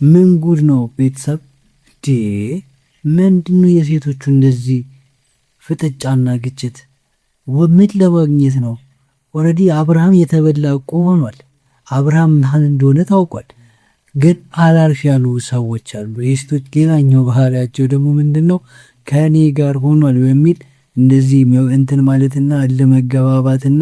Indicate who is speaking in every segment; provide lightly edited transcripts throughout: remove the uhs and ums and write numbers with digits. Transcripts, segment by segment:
Speaker 1: ምን ጉድ ነው ቤተሰብ? ምንድነው የሴቶቹ እንደዚህ ፍጥጫና ግጭት? ምን ለማግኘት ነው? ኦልሬዲ አብርሃም የተበላ እኮ ሆኗል። አብርሃም ማን እንደሆነ ታውቋል። ግን አላርፍ ያሉ ሰዎች አሉ። የሴቶች ሌላኛው ባህሪያቸው ደግሞ ምንድነው? ከእኔ ጋር ሆኗል በሚል እንደዚህ እንትን ማለትና ለመገባባትና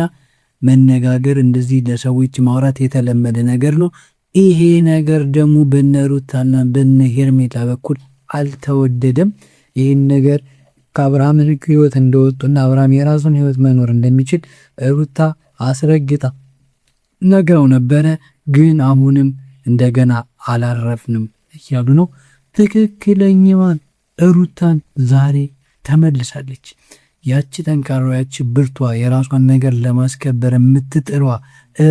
Speaker 1: መነጋገር እንደዚህ ለሰዎች ማውራት የተለመደ ነገር ነው። ይሄ ነገር ደግሞ በነ ሩታና በነ ሄርሜላ በኩል አልተወደደም። ይህን ነገር ከአብርሃም ህይወት እንደወጡና አብርሃም የራሱን ህይወት መኖር እንደሚችል ሩታ አስረግጣ ነግረው ነበረ። ግን አሁንም እንደገና አላረፍንም እያሉ ነው። ትክክለኛዋን ሩታን ዛሬ ተመልሳለች። ያቺ ጠንካራ ያቺ ብርቷ የራሷን ነገር ለማስከበር የምትጥሯ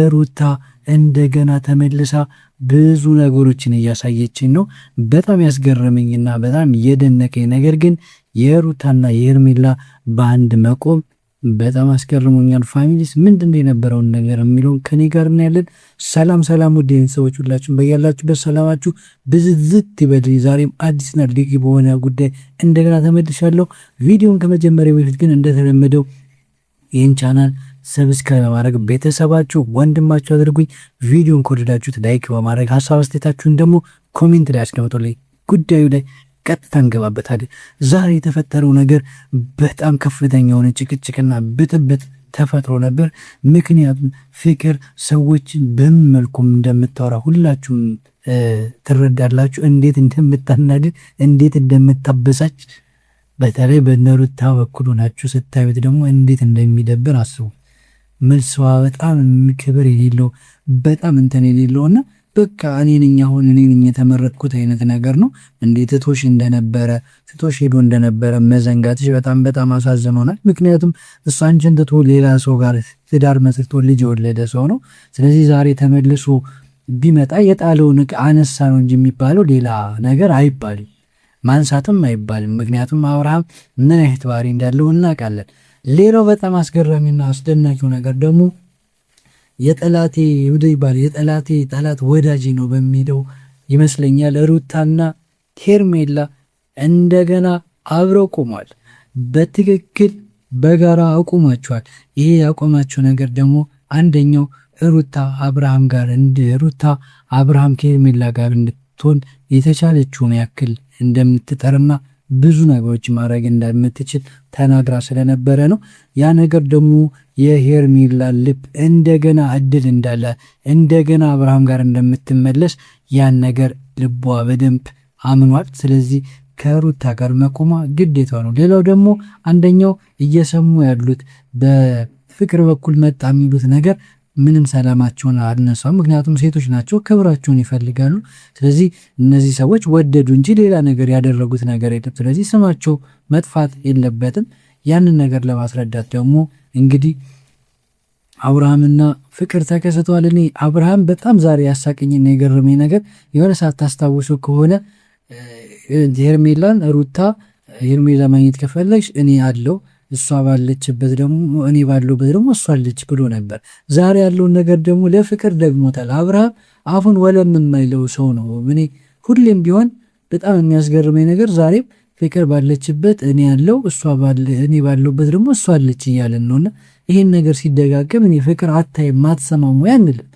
Speaker 1: ሩታ እንደገና ተመልሳ ብዙ ነገሮችን እያሳየችን ነው። በጣም ያስገረመኝና በጣም የደነቀኝ ነገር ግን የሩታና የሄርሜላ በአንድ መቆም በጣም አስገርሞኛል። ፋሚሊስ ምንድነው የነበረውን ነገር የሚለውን ከኔ ጋር እናያለን። ሰላም ውድ ሰዎች ሁላችሁም በያላችሁበት ሰላማችሁ ብዝዝት ይበል። ዛሬም አዲስና ልዩ በሆነ ጉዳይ እንደገና ተመልሻለሁ። ቪዲዮን ከመጀመሪያ በፊት ግን እንደተለመደው ይህን ቻናል ሰብስክራይብ በማድረግ ቤተሰባችሁ ወንድማችሁ አድርጉኝ። ቪዲዮን ከወደዳችሁት ላይክ በማድረግ ሀሳብ አስተያየታችሁን ደግሞ ኮሜንት ላይ አስቀምጡልኝ። ጉዳዩ ላይ ቀጥታ እንገባበታለን። ዛሬ የተፈጠረው ነገር በጣም ከፍተኛ የሆነ ጭቅጭቅና ብጥብጥ ተፈጥሮ ነበር። ምክንያቱም ፍቅር ሰዎችን በምን መልኩም እንደምታወራ ሁላችሁም ትረዳላችሁ። እንዴት እንደምታናድድ፣ እንዴት እንደምታበሳጭ በተለይ በነሩታ በኩል ሆናችሁ ስታዩት ደግሞ እንዴት እንደሚደብር አስቡ። መልስዋ በጣም ክብር የሌለው በጣም እንትን የሌለውና በቃ እኔ ነኝ አሁን እኔ ነኝ የተመረጥኩት አይነት ነገር ነው። እንዴት ትቶሽ እንደነበረ ትቶሽ ሄዶ እንደነበረ መዘንጋትሽ በጣም አሳዝኖናል። ምክንያቱም እሱ አንቺን ትቶ ሌላ ሰው ጋር ትዳር መስርቶ ልጅ የወለደ ሰው ነው። ስለዚህ ዛሬ ተመልሶ ቢመጣ የጣለውን ዕቃ አነሳ ነው እንጂ የሚባለው ሌላ ነገር አይባልም፣ ማንሳትም አይባልም። ምክንያቱም አብርሃም ምን አይነት ባህሪ እንዳለው እናውቃለን። ሌላው በጣም አስገራሚና አስደናቂው ነገር ደግሞ የጠላቴ ጠላት ወዳጅ ነው በሚለው ይመስለኛል ሩታና ሄርሜላ እንደገና አብረው ቆሟል። በትክክል በጋራ አቁማቸዋል። ይሄ ያቆማቸው ነገር ደግሞ አንደኛው ሩታ አብርሃም ከሄርሜላ ጋር እንድትሆን የተቻለችውን ያክል እንደምትጠርና ብዙ ነገሮች ማድረግ እንደምትችል ተናግራ ስለነበረ ነው። ያ ነገር ደግሞ የሄርሜላ ልብ እንደገና እድል እንዳለ እንደገና አብርሃም ጋር እንደምትመለስ ያን ነገር ልቧ በደንብ አምኗል። ስለዚህ ከሩታ ጋር መቆሟ ግዴታ ነው። ሌላው ደግሞ አንደኛው እየሰሙ ያሉት በፍቅር በኩል መጣ የሚሉት ነገር ምንም ሰላማቸውን አልነሳም። ምክንያቱም ሴቶች ናቸው፣ ክብራቸውን ይፈልጋሉ። ስለዚህ እነዚህ ሰዎች ወደዱ እንጂ ሌላ ነገር ያደረጉት ነገር የለም። ስለዚህ ስማቸው መጥፋት የለበትም። ያንን ነገር ለማስረዳት ደግሞ እንግዲህ አብርሃምና ፍቅር ተከስተዋል። እኔ አብርሃም በጣም ዛሬ ያሳቀኝና የገረመኝ ነገር የሆነ ሰዓት ታስታውሱ ከሆነ ሄርሜላ ማግኘት ከፈለግሽ እኔ አለው እሷ ባለችበት ደግሞ እኔ ባለሁበት ደግሞ እሷ አለች ብሎ ነበር። ዛሬ ያለውን ነገር ደግሞ ለፍቅር ደግሞታል። አብርሃም አፉን ወለም የማይለው ሰው ነው። እኔ ሁሌም ቢሆን በጣም የሚያስገርመኝ ነገር ዛሬም ፍቅር ባለችበት እኔ ያለው እኔ ባለሁበት ደግሞ እሷ አለች እያለን ነውና ይሄን ነገር ሲደጋገም እኔ ፍቅር አታይም አትሰማም ወይ አንልም።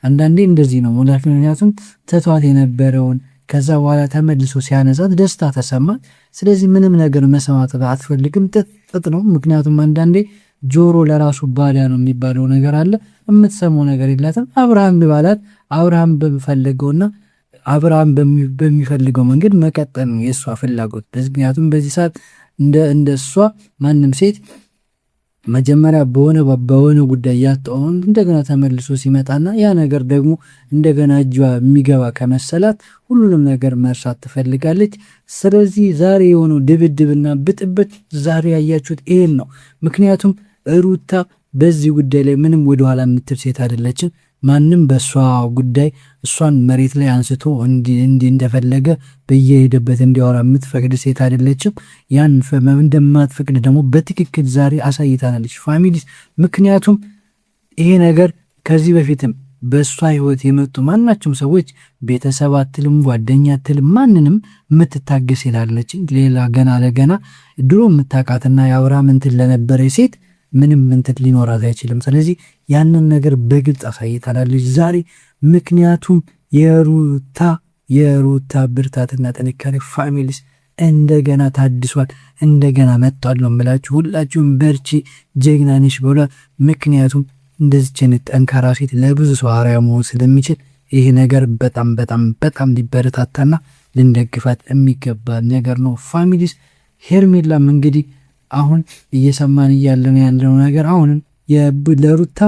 Speaker 1: አንዳንዴ እንደዚህ ነው። ምክንያቱም ተቷት የነበረውን ከዛ በኋላ ተመልሶ ሲያነሳት ደስታ ተሰማት። ስለዚህ ምንም ነገር መስማት አትፈልግም፣ ጥጥ ነው። ምክንያቱም አንዳንዴ ጆሮ ለራሱ ባሪያ ነው የሚባለው ነገር አለ። የምትሰማው ነገር የላትም። አብርሃም ይባላል። አብርሃም በሚፈልገውና አብርሃም በሚፈልገው መንገድ መቀጠል ነው የእሷ ፍላጎት። ምክንያቱም በዚህ ሰዓት እንደ እሷ ማንም ሴት መጀመሪያ በሆነ ጉዳይ ያጣውን እንደገና ተመልሶ ሲመጣና ያ ነገር ደግሞ እንደገና እጇ የሚገባ ከመሰላት ሁሉንም ነገር መርሳት ትፈልጋለች። ስለዚህ ዛሬ የሆነው ድብድብና ብጥብጥ ዛሬ ያያችሁት ይሄን ነው። ምክንያቱም ሩታ በዚህ ጉዳይ ላይ ምንም ወደኋላ የምትል ሴት አይደለችም። ማንም በእሷ ጉዳይ እሷን መሬት ላይ አንስቶ እንደፈለገ በየሄደበት እንዲያወራ የምትፈቅድ ሴት አይደለችም። ያን እንደማትፈቅድ ደግሞ በትክክል ዛሬ አሳይታናለች ፋሚሊ። ምክንያቱም ይሄ ነገር ከዚህ በፊትም በእሷ ህይወት የመጡ ማናቸውም ሰዎች ቤተሰብ አትልም፣ ጓደኛ አትልም፣ ማንንም የምትታገስ ይላለች። ሌላ ገና ለገና ድሮ የምታውቃትና የአብርሃም እንትን ለነበረ ሴት ምንም እንትን ሊኖራት አይችልም። ስለዚህ ያንን ነገር በግልጽ አሳይታላለች ዛሬ። ምክንያቱም የሩታ ብርታትና ጥንካሬ ፋሚሊስ እንደገና ታድሷል፣ እንደገና መጥቷል ነው የምላችሁ። ሁላችሁም በርቺ፣ ጀግና ነሽ ብሏል። ምክንያቱም እንደዚች አይነት ጠንካራ ሴት ለብዙ ሰው አርአያ መሆን ስለሚችል ይህ ነገር በጣም በጣም በጣም ሊበረታታና ልንደግፋት የሚገባ ነገር ነው። ፋሚሊስ ሄርሜላም እንግዲህ አሁን እየሰማን እያለን ያለው ነገር አሁንም ለሩታ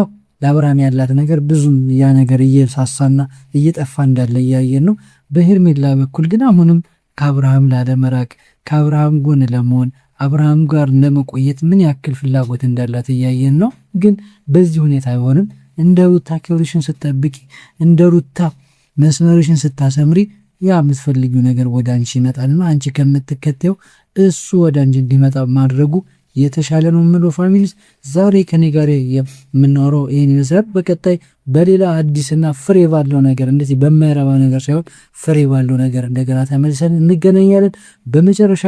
Speaker 1: ለአብርሃም ያላት ነገር ብዙም ያ ነገር እየሳሳና እየጠፋ እንዳለ እያየን ነው። በሄርሜላ በኩል ግን አሁንም ከአብርሃም ላለመራቅ ከአብርሃም ጎን ለመሆን አብርሃም ጋር ለመቆየት ምን ያክል ፍላጎት እንዳላት እያየን ነው። ግን በዚህ ሁኔታ አይሆንም። እንደ ሩታ ክብርሽን ስጠብቂ፣ እንደ ሩታ መስመርሽን ስታሰምሪ ያ የምትፈልጊው ነገር ወደ አንቺ ይመጣልና አንቺ ከምትከተው እሱ ወደ አንቺ እንዲመጣ ማድረጉ የተሻለ ነው የምለው። ፋሚሊስ ዛሬ ከኔ ጋር የምናወራው ይህን ይመስላል። በቀጣይ በሌላ አዲስና ፍሬ ባለው ነገር እንደዚህ በማይረባ ነገር ሳይሆን ፍሬ ባለው ነገር እንደገና ተመልሰን እንገናኛለን። በመጨረሻ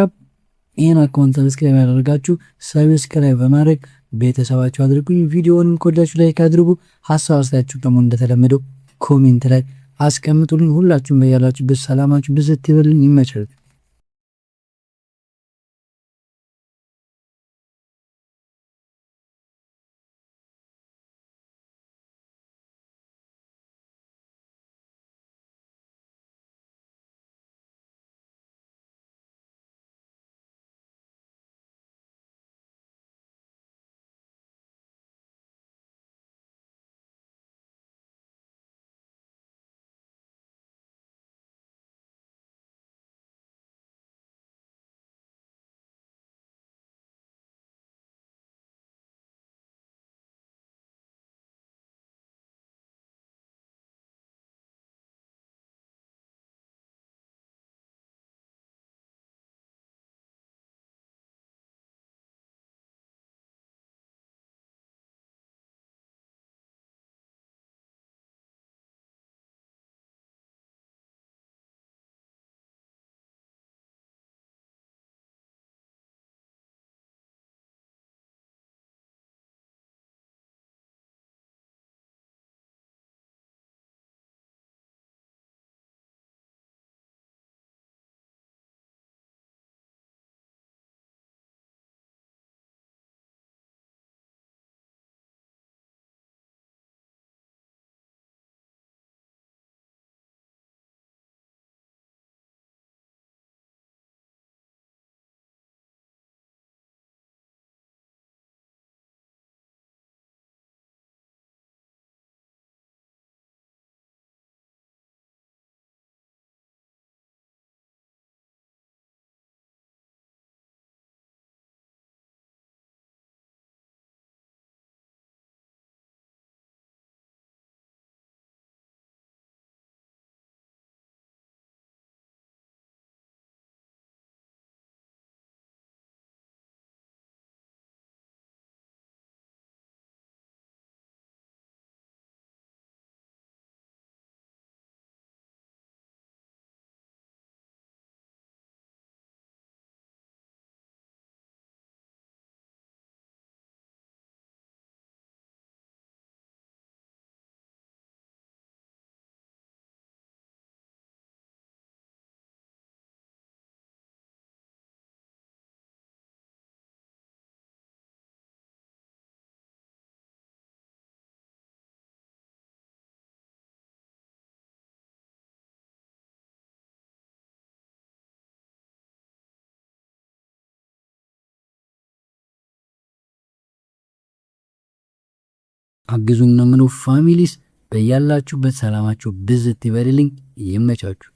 Speaker 1: ይህን አካውንት ሰብስክራይብ ያደርጋችሁ ሰብስክራይብ በማድረግ ቤተሰባችሁ አድርጉኝ። ቪዲዮውን ከወዳችሁ ላይክ አድርጉ። ሀሳብ አስተያየታችሁ ደግሞ እንደተለመደው ኮሜንት ላይ አስቀምጡልኝ። ሁላችሁም በያላችሁበት ሰላማችሁ ብዝት ይበልኝ። ይመቻል። አግዙኝ ነው ምኑ ፋሚሊስ። በያላችሁበት ሰላማችሁ ብዝት ይበልልኝ። ይመቻችሁ።